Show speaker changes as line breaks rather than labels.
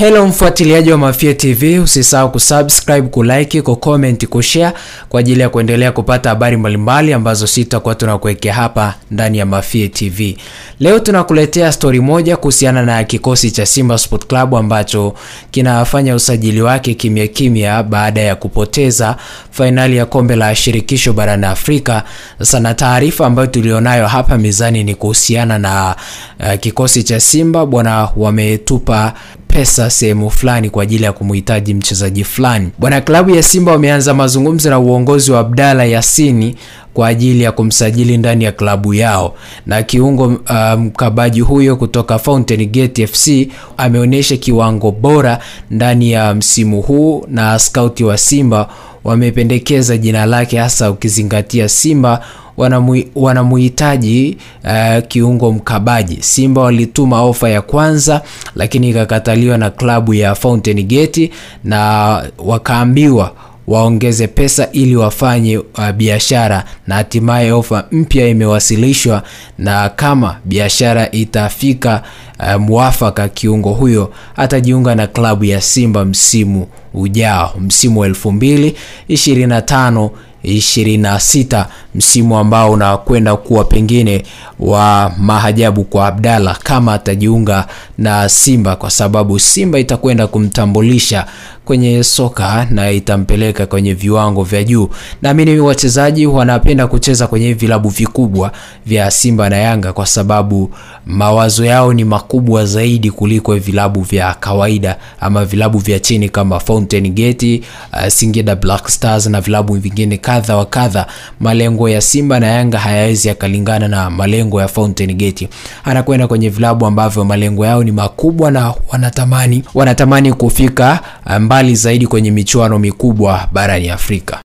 Hello mfuatiliaji wa Mafia TV, usisahau kusubscribe, kulike, kucomment, kushare kwa ajili ya kuendelea kupata habari mbalimbali ambazo sitakuwa tunakuwekea hapa ndani ya Mafia TV. Leo tunakuletea story moja kuhusiana na kikosi cha Simba Sport Club ambacho kinafanya usajili wake kimya kimya baada ya kupoteza finali ya kombe la shirikisho barani Afrika. Sasa na taarifa ambayo tulionayo hapa mezani ni kuhusiana na kikosi cha Simba bwana wametupa pesa sehemu fulani kwa ajili ya kumhitaji mchezaji fulani. Bwana, klabu ya Simba wameanza mazungumzo na uongozi wa Abdalla Yassini kwa ajili ya kumsajili ndani ya klabu yao, na kiungo mkabaji huyo kutoka Fountain Gate FC ameonyesha kiwango bora ndani ya msimu huu, na scout wa Simba wamependekeza jina lake, hasa ukizingatia Simba wanamuhitaji kiungo mkabaji. Simba walituma ofa ya kwanza lakini ikakataliwa na klabu ya Fountain Gate, na wakaambiwa waongeze pesa ili wafanye biashara, na hatimaye ofa mpya imewasilishwa, na kama biashara itafika muafaka, kiungo huyo atajiunga na klabu ya Simba msimu ujao, msimu wa 2025-26, msimu ambao unakwenda kuwa pengine wa mahajabu kwa Abdalla kama atajiunga na Simba, kwa sababu Simba itakwenda kumtambulisha kwenye soka na itampeleka kwenye viwango vya juu. Naamini wachezaji wanapenda kucheza kwenye vilabu vikubwa vya Simba na Yanga kwa sababu mawazo yao ni makubwa zaidi kuliko vilabu vya kawaida ama vilabu vya chini kama Fountain Gate, Singida Black Stars na vilabu vingine kadha wa kadha. Malengo ya Simba na Yanga hayawezi yakalingana na malengo ya Fountain Gate. Anakwenda kwenye vilabu ambavyo malengo yao ni makubwa na wanatamani kufika mbali zaidi kwenye michuano mikubwa barani Afrika.